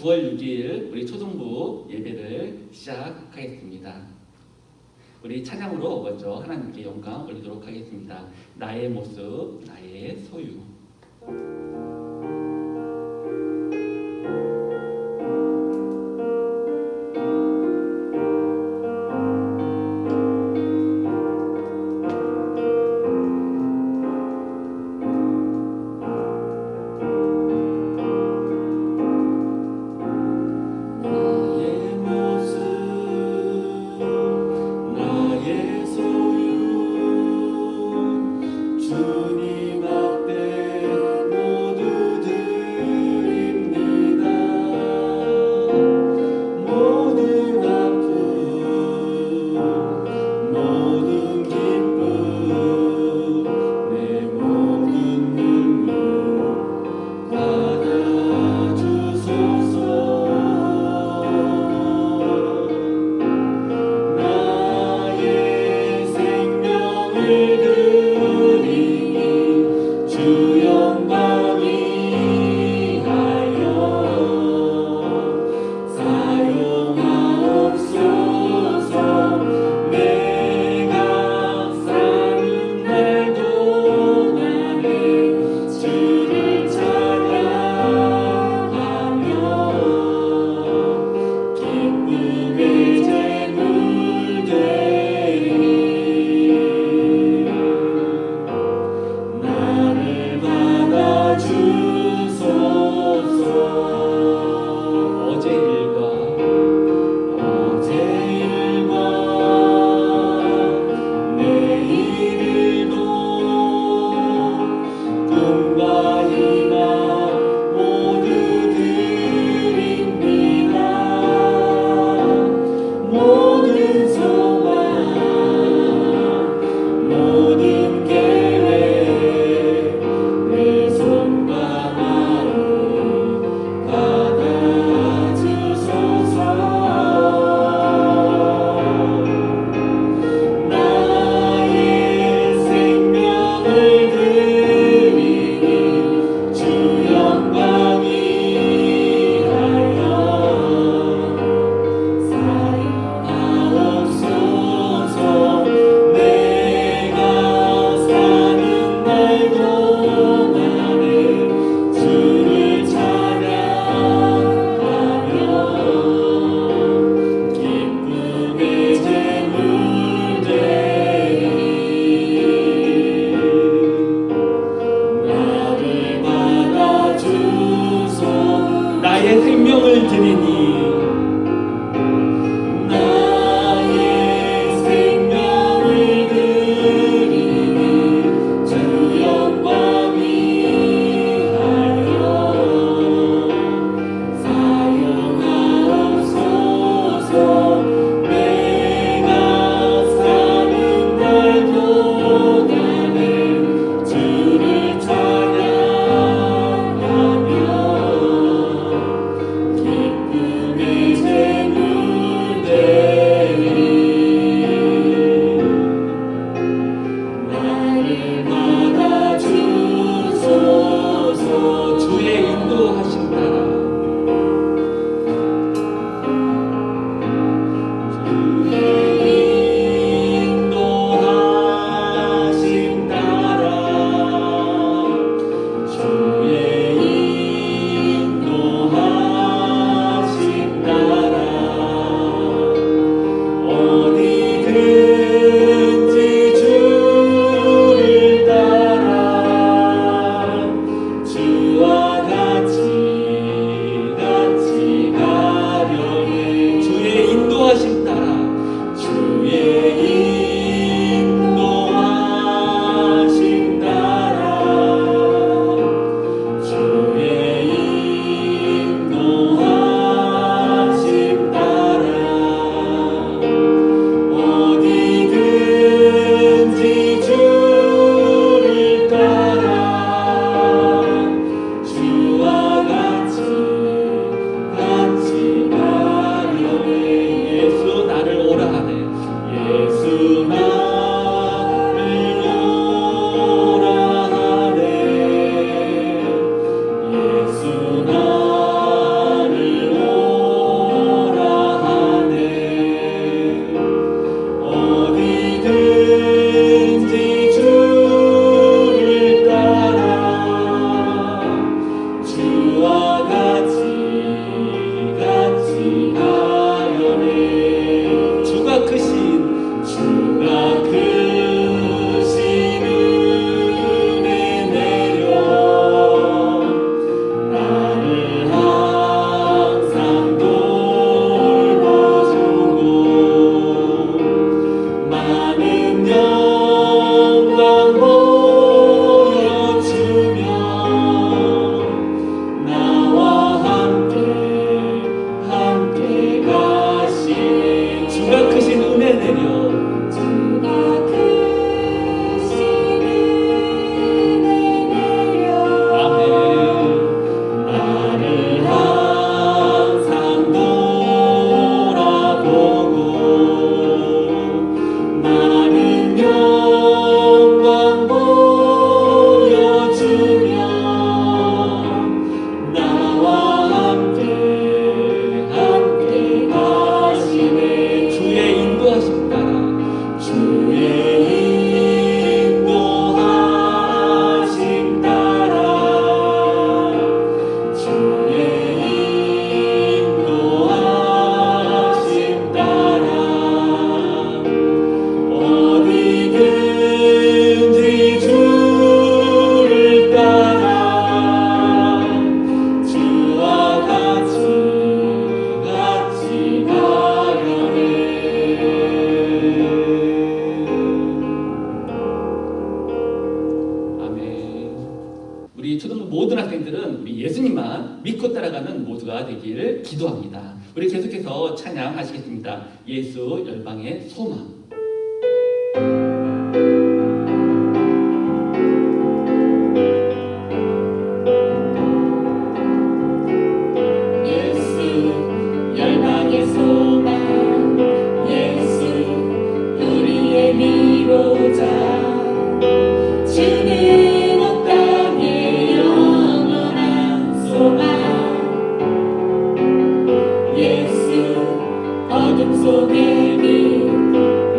9월 6일 우리 초등부 예배를 시작하겠습니다. 우리 찬양으로 먼저 하나님께 영광 올리도록 하겠습니다. 나의 모습, 나의 소유. 나의 생명을 드리니 예수 나를 우리는 우리 예수님만 믿고 따라가는 모두가 되기를 기도합니다. 우리 계속해서 찬양하시겠습니다. 예수 열방의 소망. 어둠 속에 빛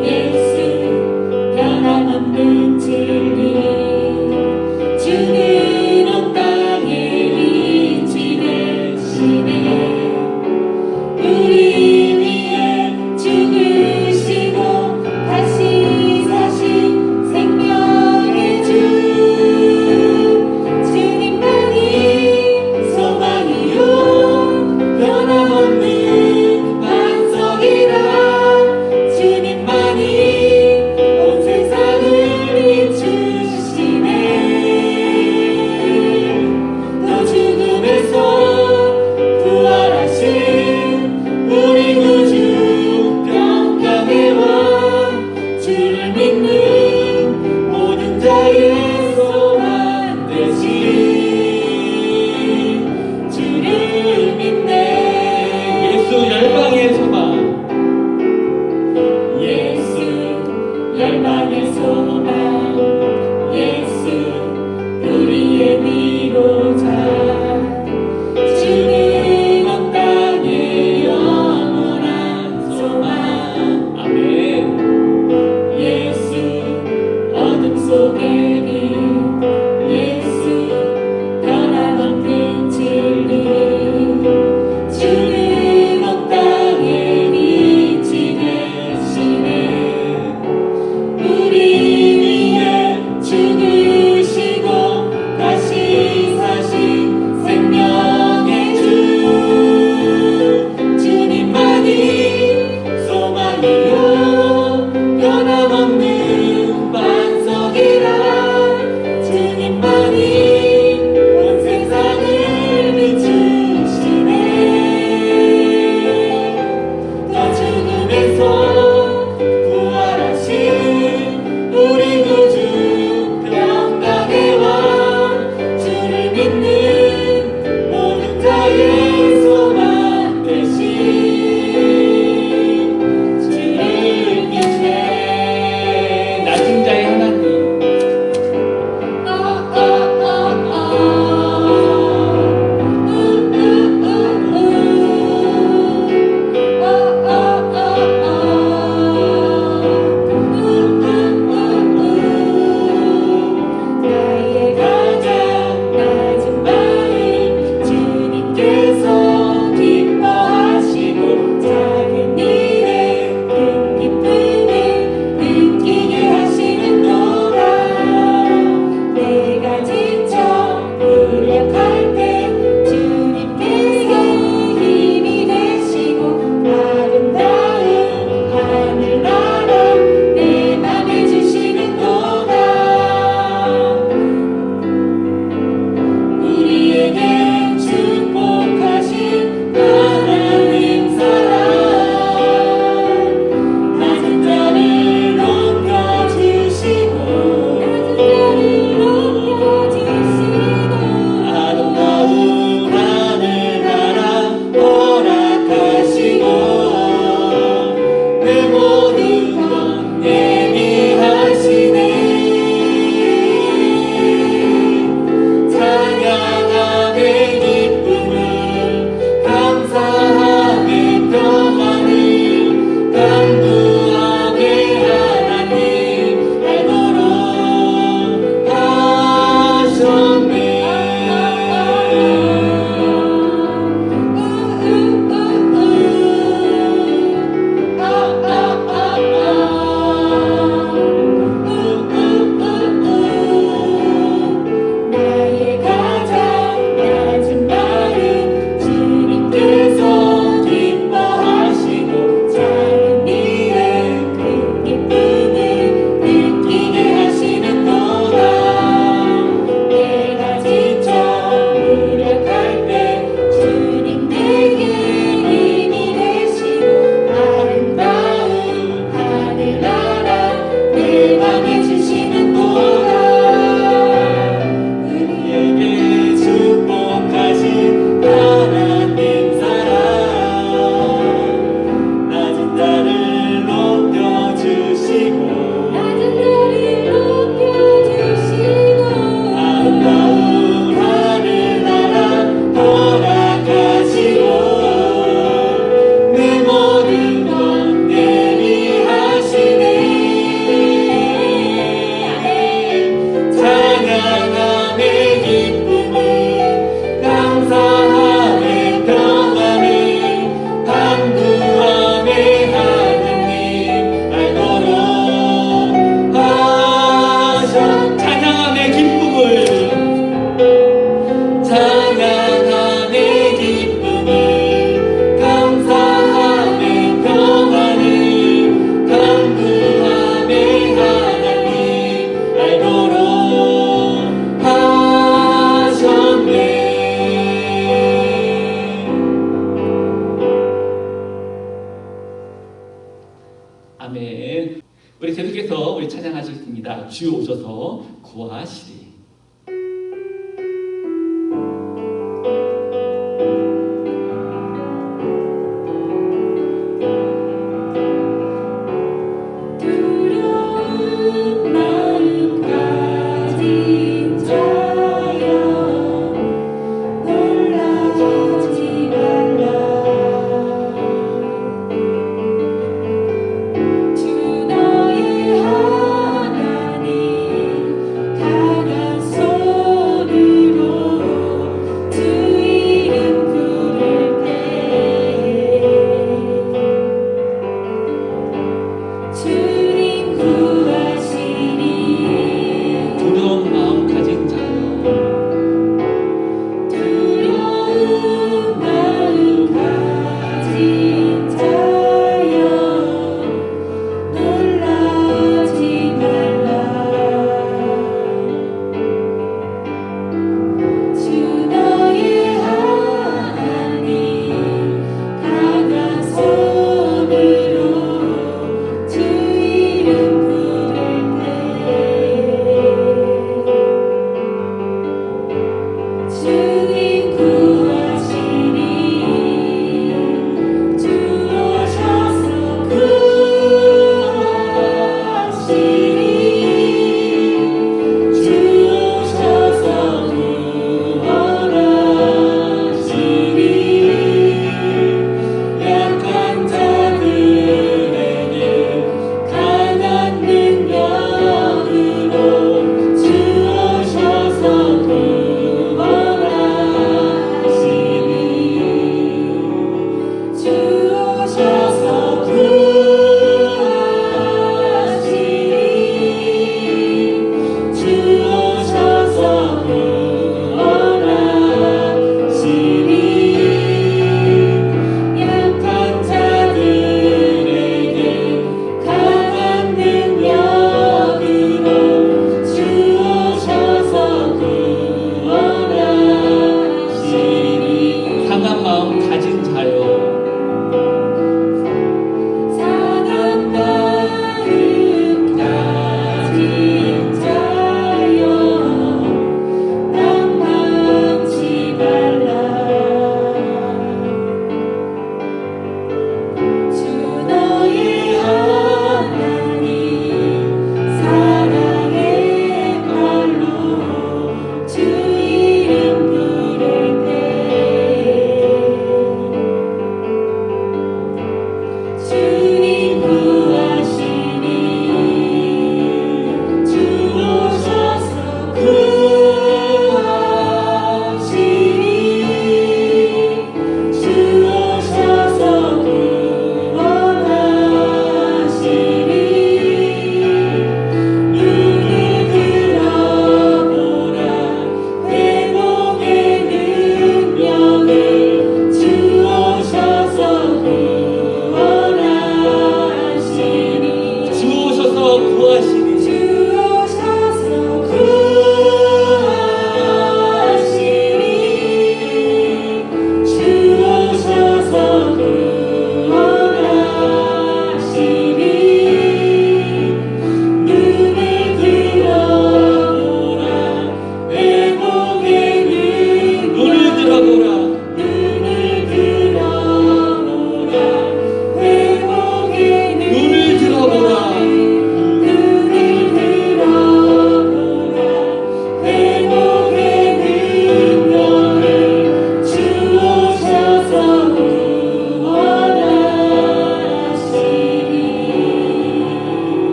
주 오셔서 구하시리.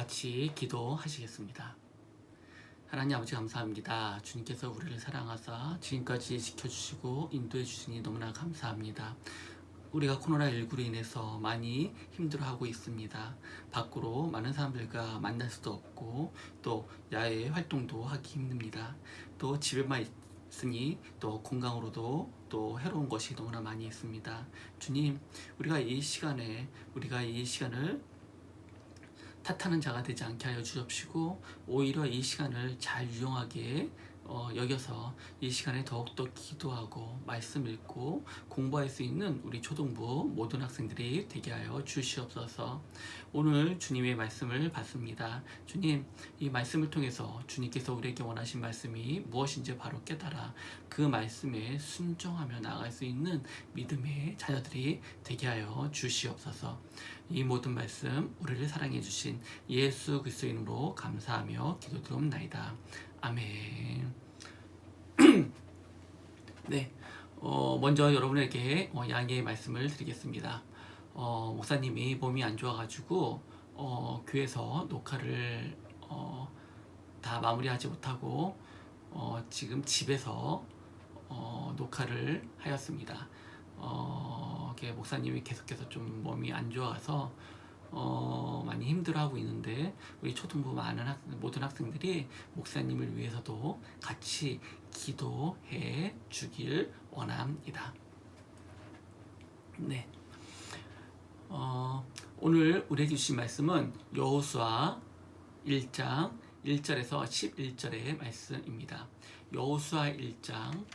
같이 기도하시겠습니다. 하나님 아버지 감사합니다. 주님께서 우리를 사랑하사 지금까지 지켜주시고 인도해 주시니 너무나 감사합니다. 우리가 코로나19로 인해서 많이 힘들어하고 있습니다. 밖으로 많은 사람들과 만날 수도 없고 또 야외 활동도 하기 힘듭니다. 또 집에만 있으니 또 건강으로도 또 해로운 것이 너무나 많이 있습니다. 주님, 우리가 이 시간을 탓하는 자가 되지 않게 하여 주옵시고 오히려 이 시간을 잘 유용하게 여겨서 이 시간에 더욱더 기도하고 말씀 읽고 공부할 수 있는 우리 초등부 모든 학생들이 되게 하여 주시옵소서. 오늘 주님의 말씀을 받습니다. 주님, 이 말씀을 통해서 주님께서 우리에게 원하신 말씀이 무엇인지 바로 깨달아 그 말씀에 순종하며 나아갈 수 있는 믿음의 자녀들이 되게 하여 주시옵소서. 이 모든 말씀 우리를 사랑해 주신 예수 그리스도의 이름으로 감사하며 기도드리옵나이다. 아멘. 네, 먼저 여러분에게 양해의 말씀을 드리겠습니다. 목사님이 몸이 안 좋아가지고 교회에서 녹화를 다 마무리하지 못하고 지금 집에서 녹화를 하였습니다. 목사님이 계속해서 좀 몸이 안 좋아서 많이 힘들어하고 있는데 우리 초등부 모든 학생들이 목사님을 위해서도 같이 기도해 주길 원합니다. 네. 오늘 우리에게 주신 말씀은 여호수아 1장 1절에서 11절의 말씀입니다. 여호수아 1장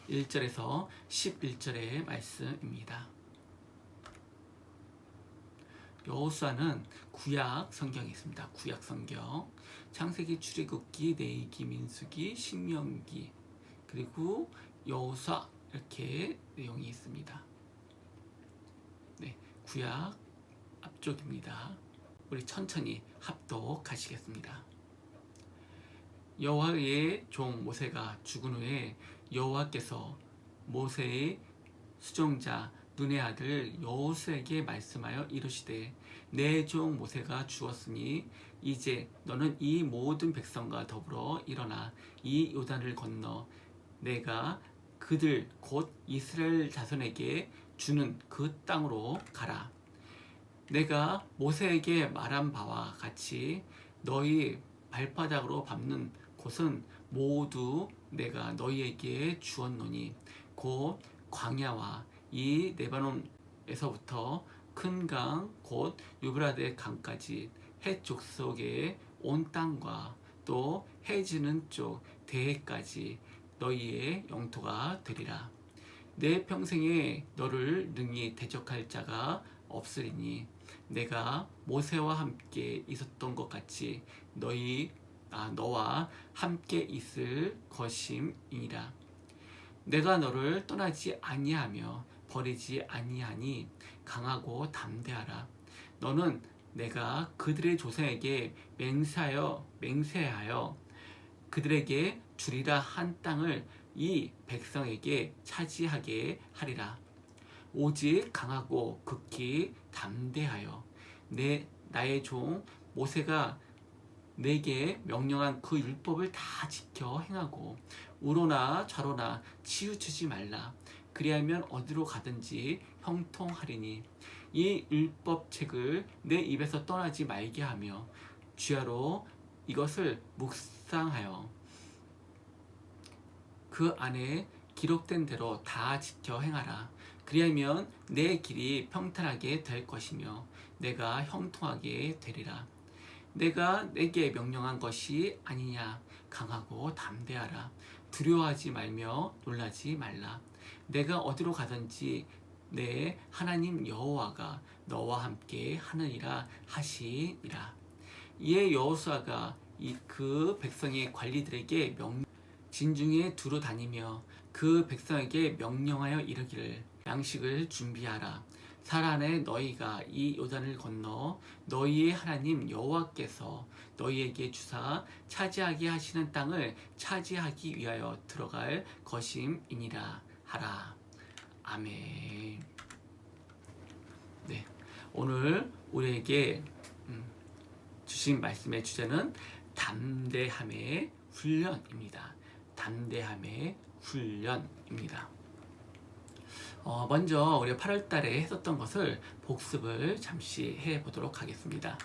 1절에서 11절의 말씀입니다. 여호수아는 구약 성경에 있습니다. 구약 성경 창세기, 출애굽기, 레위기, 민수기, 신명기 그리고 여호수아 이렇게 내용이 있습니다. 네, 구약 앞쪽입니다. 우리 천천히 합독하시겠습니다. 여호와의 종 모세가 죽은 후에 여호와께서 모세의 수종자 눈의 아들 여호수아에게 말씀하여 이르시되 내 종 모세가 죽었으니 이제 너는 이 모든 백성과 더불어 일어나 이 요단을 건너 내가 그들 곧 이스라엘 자손에게 주는 그 땅으로 가라. 내가 모세에게 말한 바와 같이 너희 발바닥으로 밟는 곳은 모두 내가 너희에게 주었노니 곧 광야와 이 레바논에서부터 큰 강 곧 유브라데 강까지 해 족속의 온 땅과 또 해 지는 쪽 대해까지 너희의 영토가 되리라. 내 평생에 너를 능히 대적할 자가 없으리니 내가 모세와 함께 있었던 것 같이 너와 함께 있을 것임이니라. 내가 너를 떠나지 아니하며 버리지 아니하니 강하고 담대하라. 너는 내가 그들의 조상에게 맹세하여 그들에게 주리라 한 땅을 이 백성에게 차지하게 하리라. 오직 강하고 극히 담대하여 나의 종 모세가 내게 명령한 그 율법을 다 지켜 행하고 우로나 좌로나 치우치지 말라. 그리하면 어디로 가든지 형통하리니 이 율법책을 내 입에서 떠나지 말게 하며 주야로 이것을 묵상하여 그 안에 기록된 대로 다 지켜 행하라. 그리하면 내 길이 평탄하게 될 것이며 내가 형통하게 되리라. 내가 내게 명령한 것이 아니냐. 강하고 담대하라. 두려워하지 말며 놀라지 말라. 내가 어디로 가든지 내 하나님 여호와가 너와 함께 하느니라 하시니라. 이에 여호수아가 그 백성의 관리들에게 진중에 두루 다니며 그 백성에게 명령하여 이르기를 양식을 준비하라. 살 안에 너희가 이 요단을 건너 너희의 하나님 여호와께서 너희에게 주사 차지하게 하시는 땅을 차지하기 위하여 들어갈 것임이니라 하라. 아멘. 네, 오늘 우리에게 주신 말씀의 주제는 담대함의 훈련입니다. 담대함의 훈련입니다. 먼저 우리 8월 달에 했었던 것을 복습을 잠시 해보도록 하겠습니다.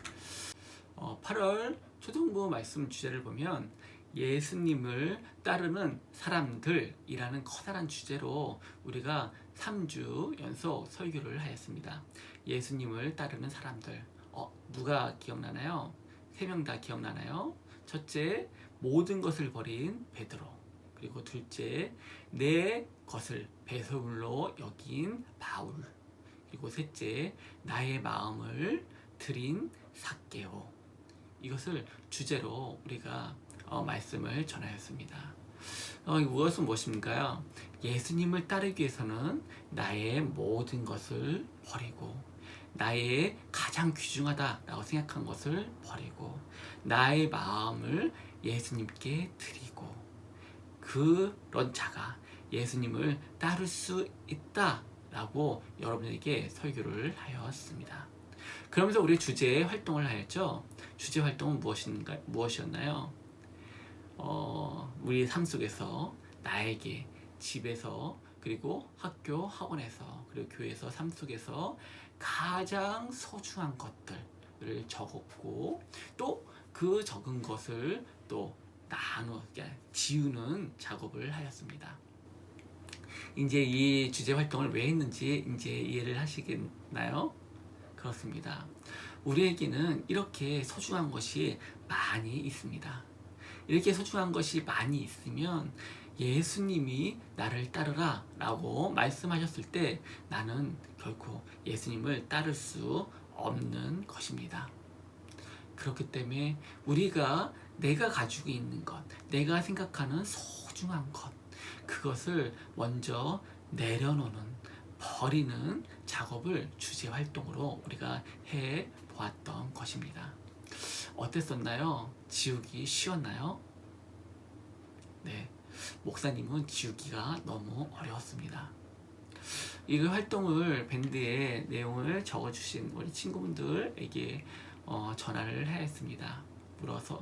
8월 초등부 말씀 주제를 보면 예수님을 따르는 사람들이라는 커다란 주제로 우리가 3주 연속 설교를 하였습니다. 예수님을 따르는 사람들. 누가 기억나나요? 3명 다 기억나나요? 첫째, 모든 것을 버린 베드로. 그리고 둘째, 내 것을 배설물로 여긴 바울. 그리고 셋째, 나의 마음을 드린 삭개오. 이것을 주제로 우리가 말씀을 전하였습니다. 이것은 무엇인가요? 예수님을 따르기 위해서는 나의 모든 것을 버리고, 나의 가장 귀중하다라고 생각한 것을 버리고, 나의 마음을 예수님께 드리고, 그런 자가 예수님을 따를 수 있다라고 여러분에게 설교를 하였습니다. 그러면서 우리 주제 활동을 하였죠. 주제 활동은 무엇이었나요? 우리 삶 속에서 나에게 집에서 그리고 학교, 학원에서 그리고 교회에서 삶 속에서 가장 소중한 것들을 적었고, 또 그 적은 것을 또 지우는 작업을 하였습니다. 이제 이 주제 활동을 왜 했는지 이제 이해를 하시겠나요? 그렇습니다. 우리에게는 이렇게 소중한 것이 많이 있습니다. 이렇게 소중한 것이 많이 있으면 예수님이 나를 따르라 라고 말씀하셨을 때 나는 결코 예수님을 따를 수 없는 것입니다. 그렇기 때문에 우리가 내가 가지고 있는 것, 내가 생각하는 소중한 것, 그것을 먼저 내려놓는, 버리는 작업을 주제 활동으로 우리가 해 보았던 것입니다. 어땠었나요? 지우기 쉬웠나요? 네, 목사님은 지우기가 너무 어려웠습니다. 이 활동을 밴드에 내용을 적어주신 우리 친구분들에게 전화를 했습니다.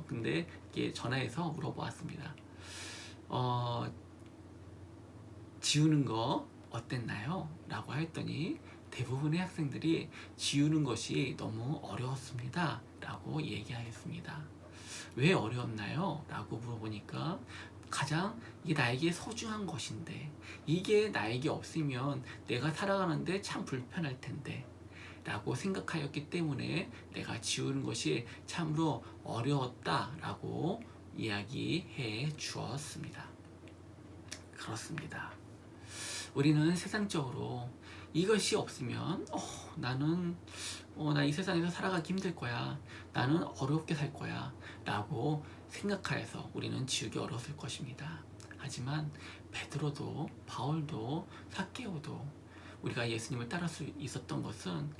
근데 이게 전화해서 물어보았습니다. 지우는 거 어땠나요? 라고 했더니 대부분의 학생들이 지우는 것이 너무 어려웠습니다 라고 얘기하였습니다. 왜 어려웠나요? 라고 물어보니까 가장 이게 나에게 소중한 것인데 이게 나에게 없으면 내가 살아가는데 참 불편할 텐데 라고 생각하였기 때문에 내가 지우는 것이 참으로 어려웠다라고 이야기해 주었습니다. 그렇습니다. 우리는 세상적으로 이것이 없으면 나는 나 이 세상에서 살아가기 힘들 거야, 나는 어렵게 살 거야 라고 생각하여서 우리는 지우기 어려웠을 것입니다. 하지만 베드로도 바울도 삭개오도 우리가 예수님을 따를 수 있었던 것은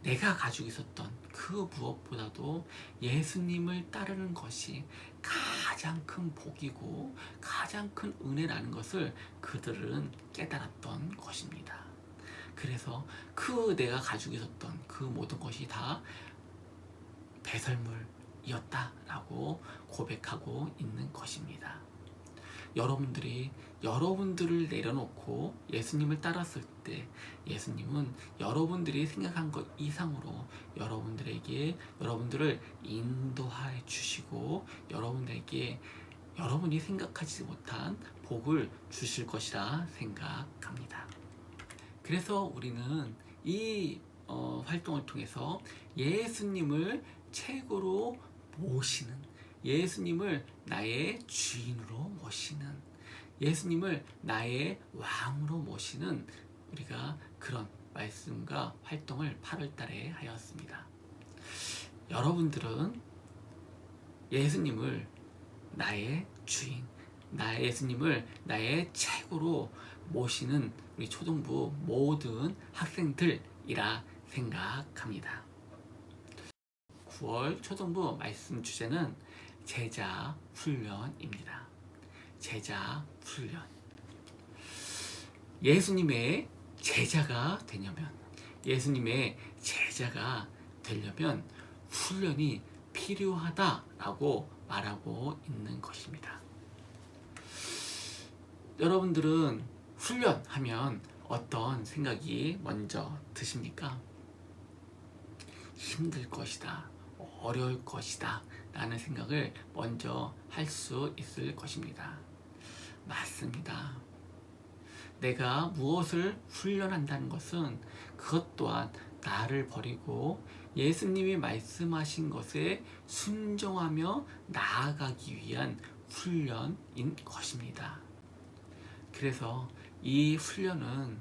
내가 가지고 있었던 그 무엇보다도 예수님을 따르는 것이 가장 큰 복이고 가장 큰 은혜라는 것을 그들은 깨달았던 것입니다. 그래서 내가 가지고 있었던 그 모든 것이 다 배설물이었다라고 고백하고 있는 것입니다. 여러분들을 내려놓고 예수님을 따랐을 때 예수님은 여러분들이 생각한 것 이상으로 여러분들을 인도해 주시고 여러분이 생각하지 못한 복을 주실 것이라 생각합니다. 그래서 우리는 이 활동을 통해서 예수님을 최고로 모시는, 예수님을 나의 주인으로 모시는, 예수님을 나의 왕으로 모시는 우리가 그런 말씀과 활동을 8월 달에 하였습니다. 여러분들은 예수님을 나의 주인, 예수님을 나의 최고로 모시는 우리 초등부 모든 학생들이라 생각합니다. 9월 초등부 말씀 주제는 제자 훈련입니다. 제자 훈련. 예수님의 제자가 되려면 훈련이 필요하다라고 말하고 있는 것입니다. 여러분들은 훈련하면 어떤 생각이 먼저 드십니까? 힘들 것이다, 어려울 것이다 라는 생각을 먼저 할 수 있을 것입니다. 맞습니다. 내가 무엇을 훈련한다는 것은 그것 또한 나를 버리고 예수님이 말씀하신 것에 순종하며 나아가기 위한 훈련인 것입니다. 그래서 이 훈련은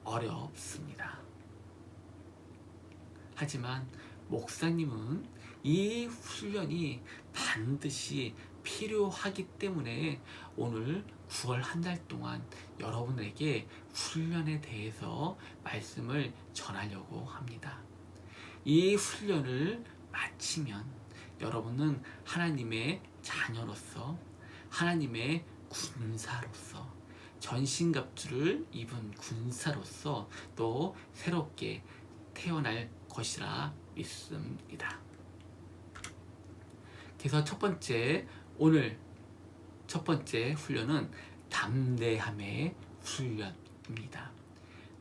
어렵습니다. 하지만 목사님은 이 훈련이 반드시 필요하기 때문에 오늘 9월 한 달 동안 여러분에게 훈련에 대해서 말씀을 전하려고 합니다. 이 훈련을 마치면 여러분은 하나님의 자녀로서, 하나님의 군사로서, 전신갑주를 입은 군사로서 또 새롭게 태어날 것이라 믿습니다. 그래서 오늘 첫 번째 훈련은 담대함의 훈련입니다.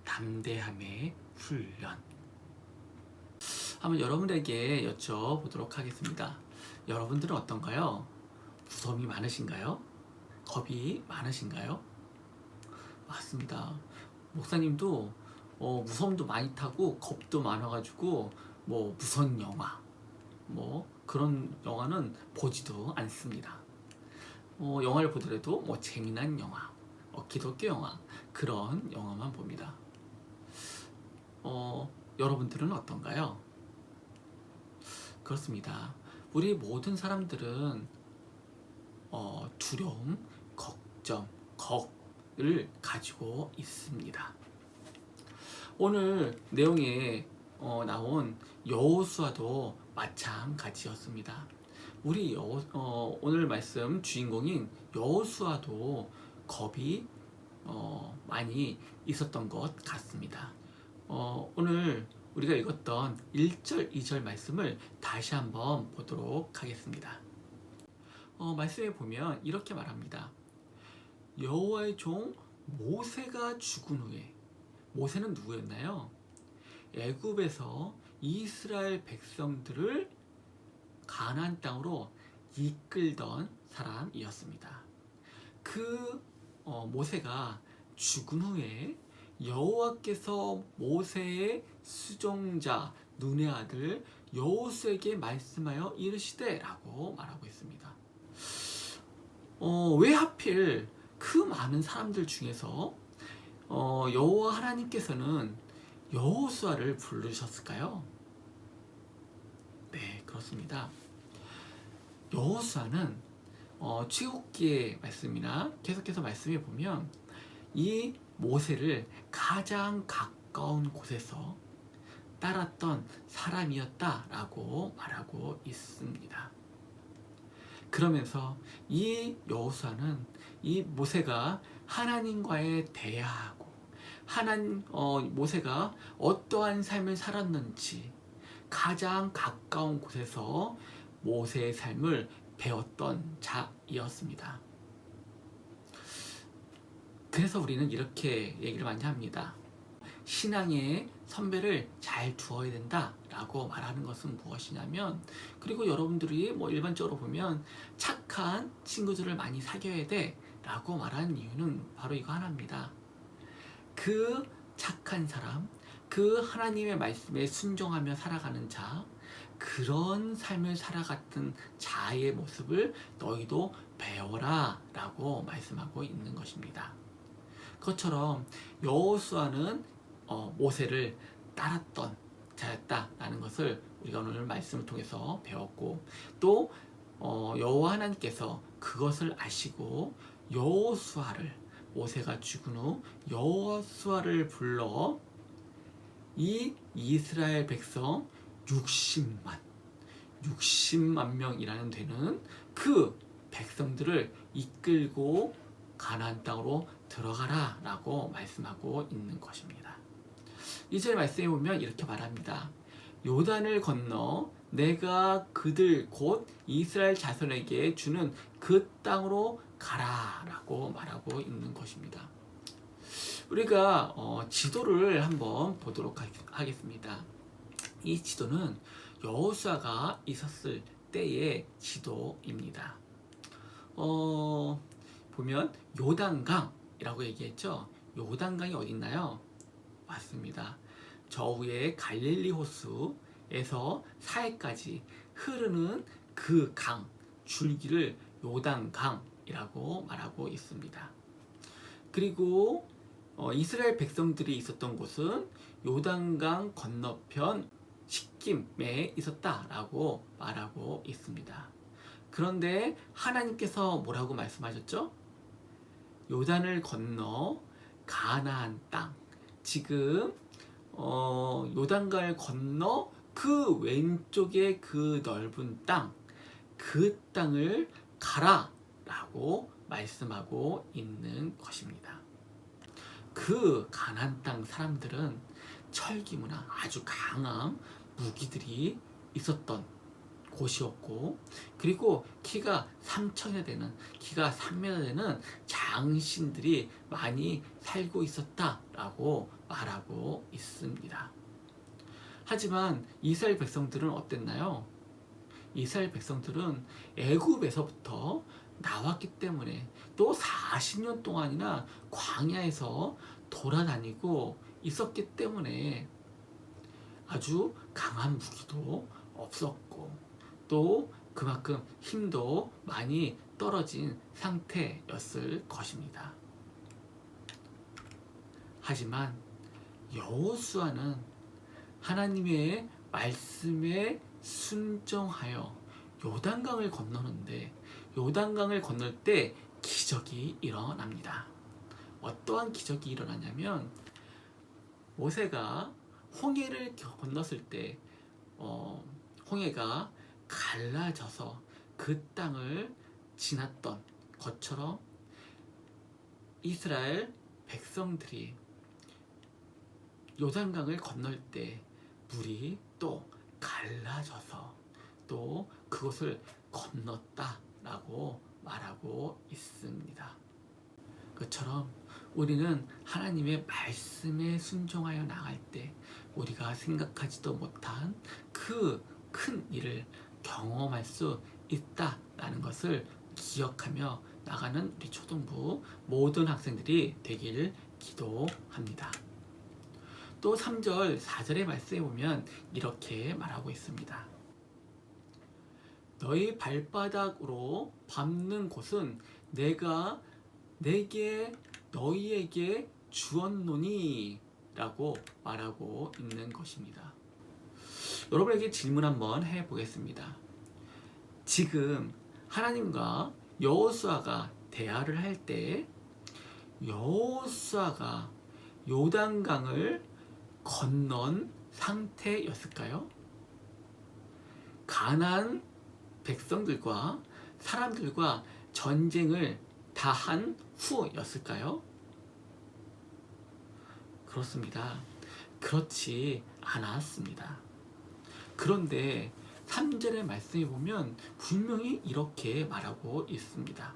담대함의 훈련. 한번 여러분에게 여쭤보도록 하겠습니다. 여러분들은 어떤가요? 무서움이 많으신가요? 겁이 많으신가요? 맞습니다. 목사님도 무서움도 많이 타고 겁도 많아가지고 무서운 영화 그런 영화는 보지도 않습니다. 영화를 보더라도 재미난 영화, 기독교 영화 그런 영화만 봅니다. 여러분들은 어떤가요? 그렇습니다. 우리 모든 사람들은 두려움, 걱정, 겁을 가지고 있습니다. 오늘 내용에 나온 여호수아도 마찬가지였습니다. 우리 오늘 말씀 주인공인 여호수아도 겁이 많이 있었던 것 같습니다. 오늘 우리가 읽었던 1절, 2절 말씀을 다시 한번 보도록 하겠습니다. 말씀에 보면 이렇게 말합니다. 여호와의 종 모세가 죽은 후에, 모세는 누구였나요? 애굽에서 이스라엘 백성들을 가나안 땅으로 이끌던 사람이었습니다. 그 모세가 죽은 후에 여호와께서 모세의 수종자 눈의 아들 여호수에게 말씀하여 이르시되 라고 말하고 있습니다. 왜 하필 그 많은 사람들 중에서 여호와 하나님께서는 여호수아를 부르셨을까요? 네, 그렇습니다. 여호수아는 출애굽기의 말씀이나 계속해서 말씀해 보면 이 모세를 가장 가까운 곳에서 따랐던 사람이었다라고 말하고 있습니다. 그러면서 이 여호수아는 이 모세가 하나님과의 대화하고 모세가 어떠한 삶을 살았는지 가장 가까운 곳에서 모세의 삶을 배웠던 자이었습니다. 그래서 우리는 이렇게 얘기를 많이 합니다. 신앙의 선배를 잘 두어야 된다라고 말하는 것은 무엇이냐면, 그리고 여러분들이 일반적으로 보면 착한 친구들을 많이 사귀어야 돼라고 말하는 이유는 바로 이거 하나입니다. 그 착한 사람, 그 하나님의 말씀에 순종하며 살아가는 자, 그런 삶을 살아갔던 자의 모습을 너희도 배워라 라고 말씀하고 있는 것입니다. 그것처럼 여호수아는 모세를 따랐던 자였다라는 것을 우리가 오늘 말씀을 통해서 배웠고, 또 여호와 하나님께서 그것을 아시고 모세가 죽은 후 여호수아를 불러 이 이스라엘 백성 60만 명이라는 되는 그 백성들을 이끌고 가나안 땅으로 들어가라 라고 말씀하고 있는 것입니다. 2절 말씀에 보면 이렇게 말합니다. 요단을 건너 내가 그들 곧 이스라엘 자손에게 주는 그 땅으로 가라 라고 말하고 있는 것입니다. 우리가 지도를 한번 보도록 하겠습니다. 이 지도는 여호수아가 있었을 때의 지도입니다. 보면 요단강이라고 얘기했죠. 요단강이 어디 있나요? 맞습니다. 저 위에 갈릴리 호수 요단강에서 사해까지 흐르는 그 강, 줄기를 요단강이라고 말하고 있습니다. 그리고 이스라엘 백성들이 있었던 곳은 요단강 건너편 식김에 있었다라고 말하고 있습니다. 그런데 하나님께서 뭐라고 말씀하셨죠? 요단을 건너 가나안 땅, 지금 요단강을 건너 그 왼쪽에 그 넓은 땅, 그 땅을 가라 라고 말씀하고 있는 것입니다. 그 가나안 땅 사람들은 철기무나 아주 강한 무기들이 있었던 곳이었고, 그리고 키가 3천여 되는, 키가 3m 되는 장신들이 많이 살고 있었다라고 말하고 있습니다. 하지만 이스라엘 백성들은 어땠나요? 이스라엘 백성들은 애굽에서부터 나왔기 때문에 또 40년 동안이나 광야에서 돌아다니고 있었기 때문에 아주 강한 무기도 없었고, 또 그만큼 힘도 많이 떨어진 상태였을 것입니다. 하지만 여호수아는 하나님의 말씀에 순종하여 요단강을 건너는데, 요단강을 건널 때 기적이 일어납니다. 어떠한 기적이 일어나냐면, 모세가 홍해를 건넜을 때 홍해가 갈라져서 그 땅을 지났던 것처럼 이스라엘 백성들이 요단강을 건널 때 물이 또 갈라져서 또 그것을 건넜다라고 말하고 있습니다. 그처럼 우리는 하나님의 말씀에 순종하여 나갈 때 우리가 생각하지도 못한 그 큰 일을 경험할 수 있다라는 것을 기억하며 나가는 우리 초등부 모든 학생들이 되길 기도합니다. 또 3절, 4절의 말씀에 보면 이렇게 말하고 있습니다. 너희 발바닥으로 밟는 곳은 내가 너희에게 주었노니 라고 말하고 있는 것입니다. 여러분에게 질문 한번 해보겠습니다. 지금 하나님과 여호수아가 대화를 할 때 여호수아가 요단강을 건넌 상태였을까요? 가나안 백성들과 사람들과 전쟁을 다 한 후였을까요? 그렇습니다. 그렇지 않았습니다. 그런데 3절의 말씀에 보면 분명히 이렇게 말하고 있습니다.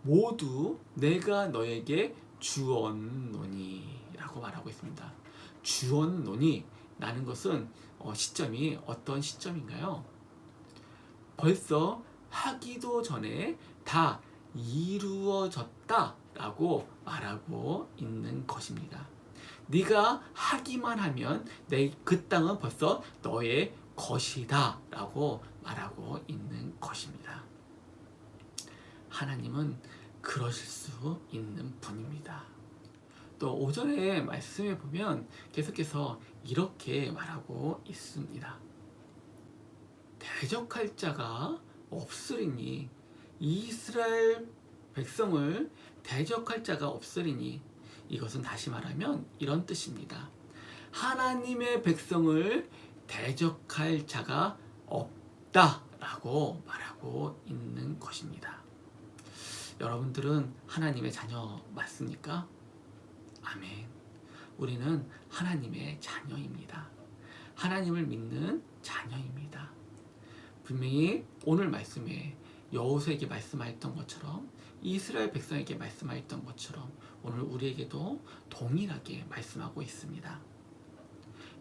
모두 내가 너에게 주었노니 라고 말하고 있습니다. 주었노니 라는 것은 시점이 어떤 시점인가요? 벌써 하기도 전에 다 이루어졌다 라고 말하고 있는 것입니다. 네가 하기만 하면 그 땅은 벌써 너의 것이다 라고 말하고 있는 것입니다. 하나님은 그러실 수 있는 분입니다. 또 오전에 말씀해 보면 계속해서 이렇게 말하고 있습니다. 대적할 자가 없으리니, 이스라엘 백성을 대적할 자가 없으리니, 이것은 다시 말하면 이런 뜻입니다. 하나님의 백성을 대적할 자가 없다라고 말하고 있는 것입니다. 여러분들은 하나님의 자녀 맞습니까? 아멘. 우리는 하나님의 자녀입니다. 하나님을 믿는 자녀입니다. 분명히 오늘 말씀에 여호수아에게 말씀하였던 것처럼, 이스라엘 백성에게 말씀하였던 것처럼 오늘 우리에게도 동일하게 말씀하고 있습니다.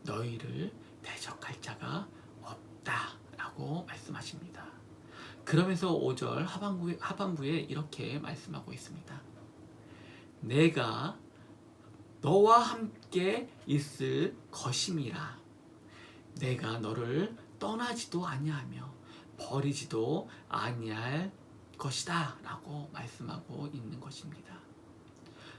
너희를 대적할 자가 없다라고 말씀하십니다. 그러면서 5절 하반부에 이렇게 말씀하고 있습니다. 내가 너와 함께 있을 것임이라. 내가 너를 떠나지도 아니하며 버리지도 아니할 것이다 라고 말씀하고 있는 것입니다.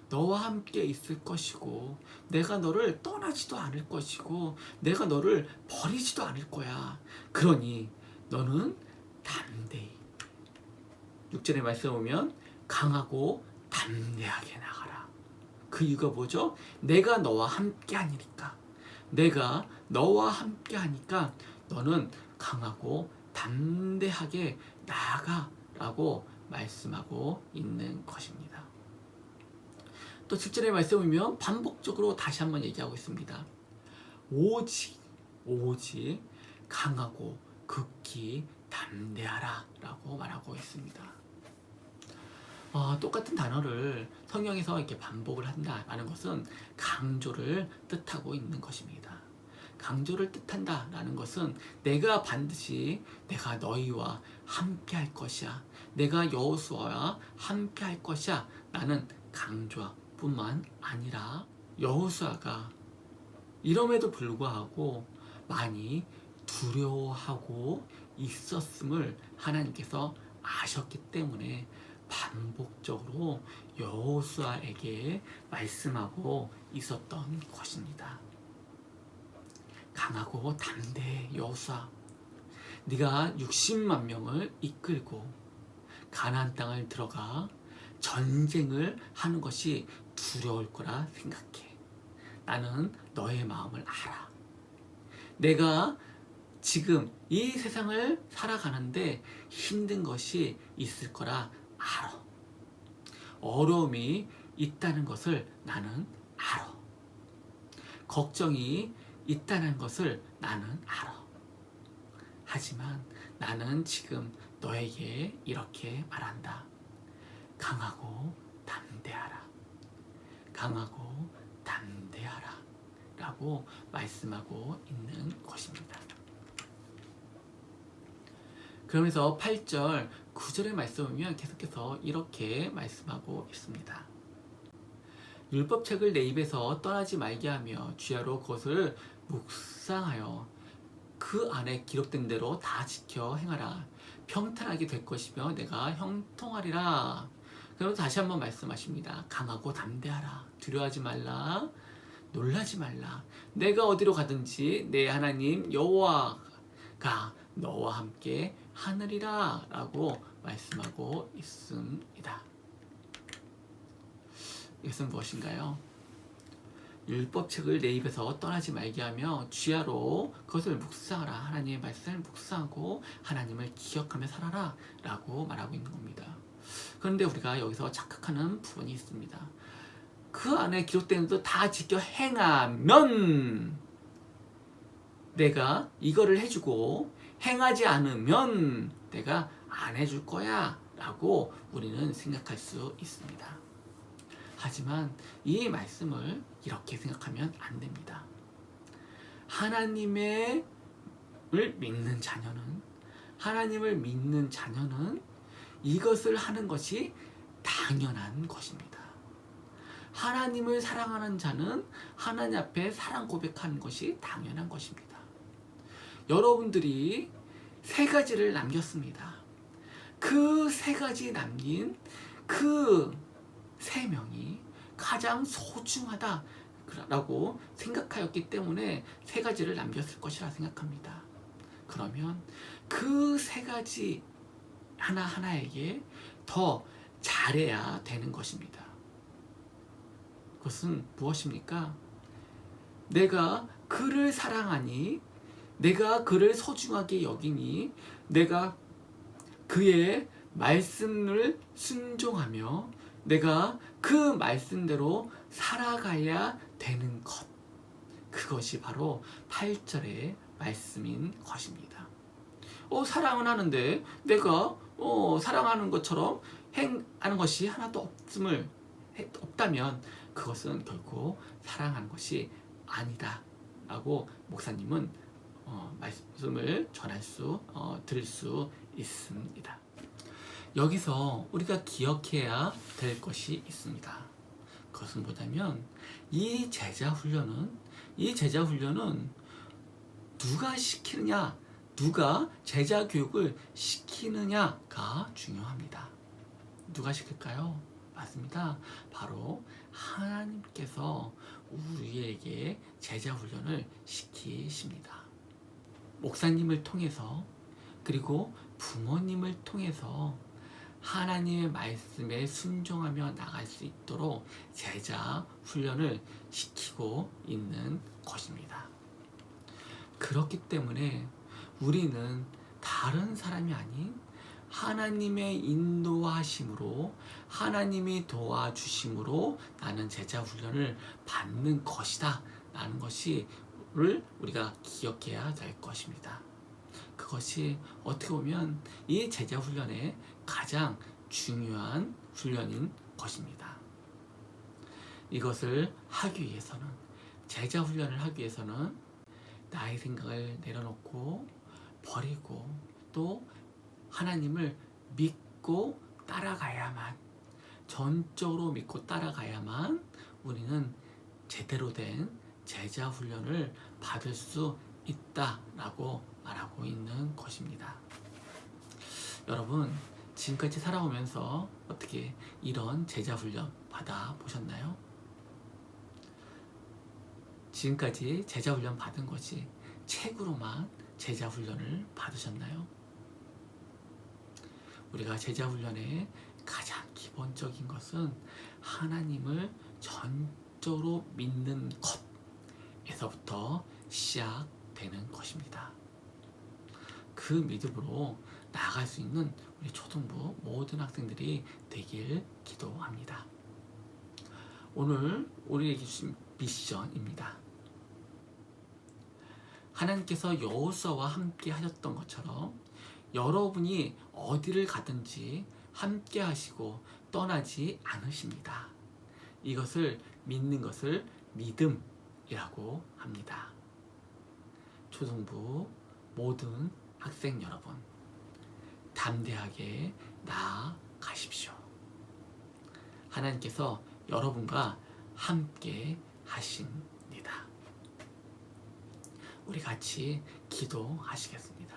너와 함께 있을 것이고 내가 너를 떠나지도 않을 것이고 내가 너를 버리지도 않을 거야. 그러니 너는 담대히, 6절의 말씀 보면 강하고 담대하게 나가라. 그 이유가 뭐죠? 내가 너와 함께 하니까. 내가 너와 함께 하니까 너는 강하고 담대하게 나아가라고 말씀하고 있는 것입니다. 또 7절의 말씀 보면 반복적으로 다시 한번 얘기하고 있습니다. 오직 강하고 극히 담대하라 라고 말하고 있습니다. 똑같은 단어를 성경에서 이렇게 반복을 한다라는 것은 강조를 뜻하고 있는 것입니다. 강조를 뜻한다라는 것은 내가 반드시 내가 너희와 함께 할 것이야. 내가 여호수아와 함께 할 것이야. 라는 강조뿐만 아니라 여호수아가 이럼에도 불구하고 많이 두려워하고 있었음을 하나님께서 아셨기 때문에 반복적으로 여호수아에게 말씀하고 있었던 것입니다. 강하고 담대해 여호수아, 네가 60만 명을 이끌고 가나안 땅을 들어가 전쟁을 하는 것이 두려울 거라 생각해. 나는 너의 마음을 알아. 내가 지금 이 세상을 살아가는데 힘든 것이 있을 거라 알아. 어려움이 있다는 것을 나는 알아. 걱정이 있다는 것을 나는 알아. 하지만 나는 지금 너에게 이렇게 말한다. 강하고 담대하라. 강하고 담대하라. 라고 말씀하고 있는 것입니다. 그러면서 8절, 9절의 말씀을 보면 계속해서 이렇게 말씀하고 있습니다. 율법책을 내 입에서 떠나지 말게 하며 주야로 그것을 묵상하여 그 안에 기록된 대로 다 지켜 행하라. 평탄하게 될 것이며 내가 형통하리라. 그러면서 다시 한번 말씀하십니다. 강하고 담대하라. 두려워하지 말라. 놀라지 말라. 내가 어디로 가든지 내 하나님 여호와가 너와 함께 하느리라 라고 말씀하고 있습니다. 이것은 무엇인가요? 율법책을 내 입에서 떠나지 말게 하며 주야로 그것을 묵상하라. 하나님의 말씀을 묵상하고 하나님을 기억하며 살아라 라고 말하고 있는 겁니다. 그런데 우리가 여기서 착각하는 부분이 있습니다. 그 안에 기록된 것도 다 지켜 행하면 내가 이거를 해주고 행하지 않으면 내가 안 해줄 거야 라고 우리는 생각할 수 있습니다. 하지만 이 말씀을 이렇게 생각하면 안 됩니다. 하나님을 믿는 자녀는 이것을 하는 것이 당연한 것입니다. 하나님을 사랑하는 자는 하나님 앞에 사랑 고백하는 것이 당연한 것입니다. 여러분들이 3가지를 남겼습니다. 그 3가지 남긴 그 3명이 가장 소중하다라고 생각하였기 때문에 3가지를 남겼을 것이라 생각합니다. 그러면 그 3가지 하나하나에게 더 잘해야 되는 것입니다. 그것은 무엇입니까? 내가 그를 사랑하니, 내가 그를 소중하게 여기니, 내가 그의 말씀을 순종하며 내가 그 말씀대로 살아가야 되는 것, 그것이 바로 8절의 말씀인 것입니다. 사랑은 하는데 내가 사랑하는 것처럼 행하는 것이 하나도 없다면 그것은 결코 사랑하는 것이 아니다 라고 목사님은 말씀을 들을 수 있습니다. 여기서 우리가 기억해야 될 것이 있습니다. 그것은 뭐냐면 이 제자 훈련은 누가 시키느냐, 누가 제자 교육을 시키느냐가 중요합니다. 누가 시킬까요? 맞습니다. 바로 하나님께서 우리에게 제자 훈련을 시키십니다. 목사님을 통해서, 그리고 부모님을 통해서 하나님의 말씀에 순종하며 나갈 수 있도록 제자 훈련을 시키고 있는 것입니다. 그렇기 때문에 우리는 다른 사람이 아닌 하나님의 인도하심으로, 하나님이 도와주심으로 나는 제자 훈련을 받는 것이다 라는 것을 우리가 기억해야 될 것입니다. 그것이 어떻게 보면 이 제자 훈련의 가장 중요한 훈련인 것입니다. 이것을 하기 위해서는, 제자 훈련을 하기 위해서는 나의 생각을 내려놓고 버리고 또 하나님을 믿고 따라가야만, 전적으로 믿고 따라가야만 우리는 제대로 된 제자 훈련을 받을 수 있다라고 말하고 있는 것입니다. 여러분, 지금까지 살아오면서 어떻게 이런 제자 훈련 받아보셨나요? 지금까지 제자 훈련 받은 것이 책으로만 제자 훈련을 받으셨나요? 우리가 제자 훈련의 가장 기본적인 것은 하나님을 전적으로 믿는 것에서부터 시작되는 것입니다. 그 믿음으로 나아갈 수 있는 우리 초등부 모든 학생들이 되길 기도합니다. 오늘 우리에게 주신 미션입니다. 하나님께서 여호수아와 함께 하셨던 것처럼 여러분이 어디를 가든지 함께 하시고 떠나지 않으십니다. 이것을 믿는 것을 믿음이라고 합니다. 초등부 모든 학생 여러분, 담대하게 나아가십시오. 하나님께서 여러분과 함께 하십니다. 우리 같이 기도하시겠습니다.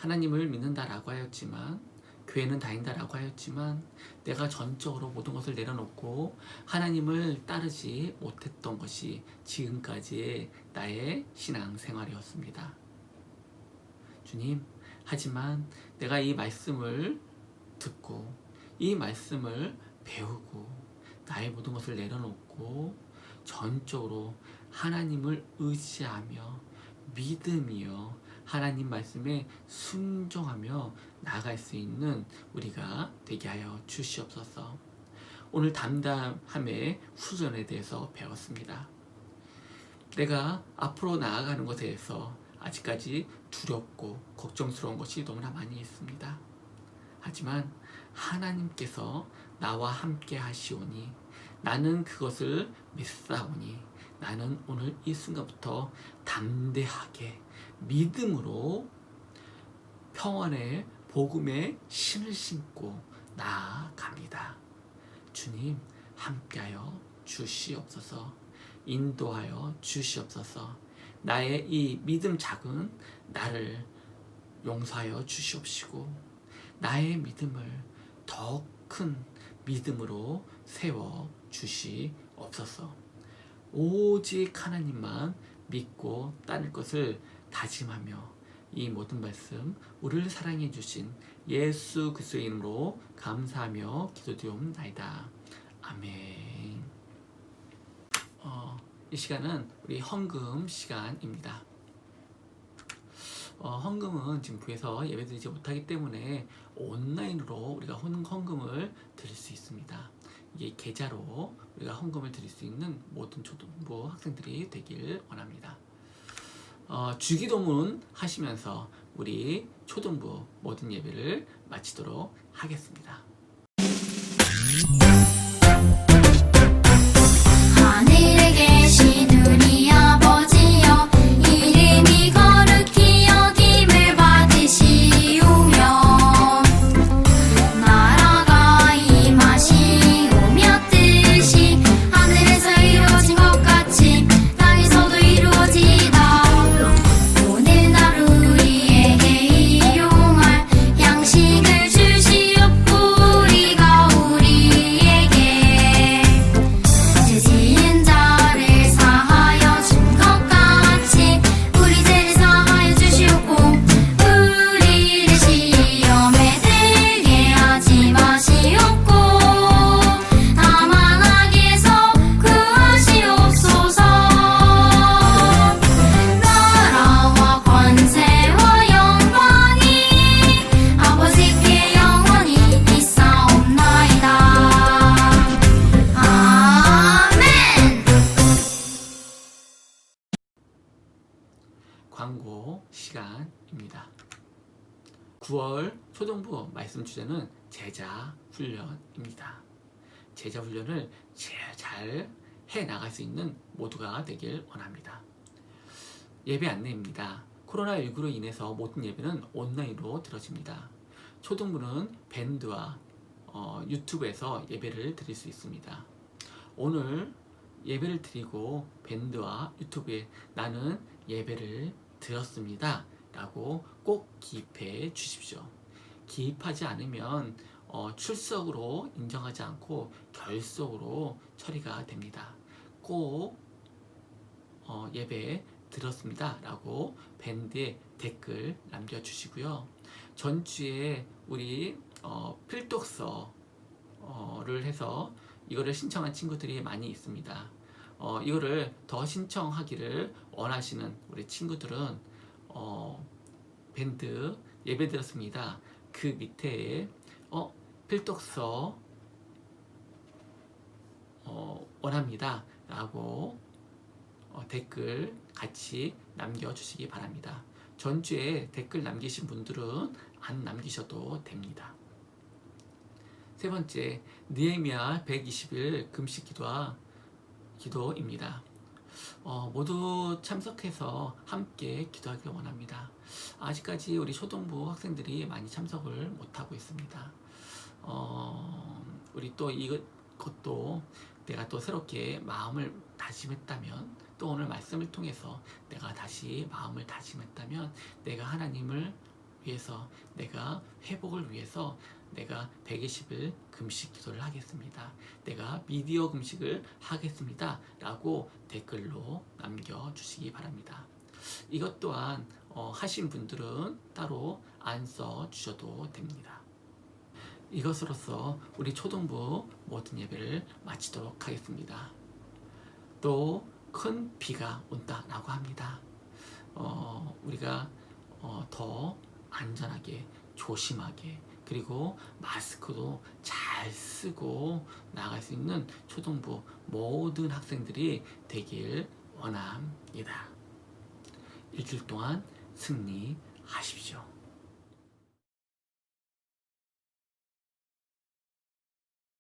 하나님을 믿는다라고 하였지만, 교회는 다닌다라고 하였지만, 내가 전적으로 모든 것을 내려놓고 하나님을 따르지 못했던 것이 지금까지의 나의 신앙생활이었습니다. 주님, 하지만 내가 이 말씀을 듣고 이 말씀을 배우고 나의 모든 것을 내려놓고 전적으로 하나님을 의지하며 믿음이요 하나님 말씀에 순종하며 나아갈 수 있는 우리가 되게 하여 주시옵소서. 오늘 담담함의 훈련에 대해서 배웠습니다. 내가 앞으로 나아가는 것에 대해서 아직까지 두렵고 걱정스러운 것이 너무나 많이 있습니다. 하지만 하나님께서 나와 함께 하시오니 나는 그것을 믿사오니 나는 오늘 이 순간부터 담대하게 믿음으로 평안의 복음의 신을 신고 나아갑니다. 주님, 함께하여 주시옵소서. 인도하여 주시옵소서. 나의 이 믿음 작은 나를 용서하여 주시옵시고 나의 믿음을 더 큰 믿음으로 세워 주시옵소서. 오직 하나님만 믿고 따를 것을 다짐하며 이 모든 말씀 우리를 사랑해 주신 예수 그리스도의 이름으로 감사하며 기도드리옵나이다. 아멘. 이 시간은 우리 헌금 시간입니다. 헌금은 지금 교회에서 예배드리지 못하기 때문에 온라인으로 우리가 헌금을 드릴 수 있습니다. 이게 계좌로 우리가 헌금을 드릴 수 있는 모든 초등부 학생들이 되길 원합니다. 주기도문 하시면서 우리 초등부 모든 예배를 마치도록 하겠습니다. 하늘에 계신 우리 아버지여, 이름이 거룩히 여김을 받으시오며 광고 시간입니다. 9월 초등부 말씀 주제는 제자 훈련입니다. 제자 훈련을 잘 해 나갈 수 있는 모두가 되길 원합니다. 예배 안내입니다. 코로나19로 인해서 모든 예배는 온라인으로 들어집니다. 초등부는 밴드와 유튜브에서 예배를 드릴 수 있습니다. 오늘 예배를 드리고 밴드와 유튜브에 나는 예배를 드렸습니다 라고 꼭 기입해 주십시오. 기입하지 않으면 출석으로 인정하지 않고 결석으로 처리가 됩니다. 꼭 예배 들었습니다 라고 밴드에 댓글 남겨주시고요. 전주에 우리 필독서를 해서 이거를 신청한 친구들이 많이 있습니다. 이거를 더 신청하기를 원하시는 우리 친구들은 밴드 예배 드렸습니다 그 밑에 필독서 원합니다 라고 댓글 같이 남겨주시기 바랍니다. 전주에 댓글 남기신 분들은 안 남기셔도 됩니다. 세 번째, 느헤미야 120일 금식 기도입니다. 모두 참석해서 함께 기도하길 원합니다. 아직까지 우리 초등부 학생들이 많이 참석을 못하고 있습니다. 우리 또 이것도 내가 또 새롭게 마음을 다짐했다면, 또 오늘 말씀을 통해서 내가 다시 마음을 다짐했다면, 내가 하나님을 위해서, 내가 회복을 위해서 내가 120일 금식 기도를 하겠습니다. 내가 미디어 금식을 하겠습니다 라고 댓글로 남겨주시기 바랍니다. 이것 또한 하신 분들은 따로 안 써주셔도 됩니다. 이것으로써 우리 초등부 모든 예배를 마치도록 하겠습니다. 또 큰 비가 온다라고 합니다. 우리가 더 안전하게, 조심하게, 그리고 마스크도 잘 쓰고 나갈 수 있는 초등부 모든 학생들이 되길 원합니다. 일주일 동안 승리하십시오.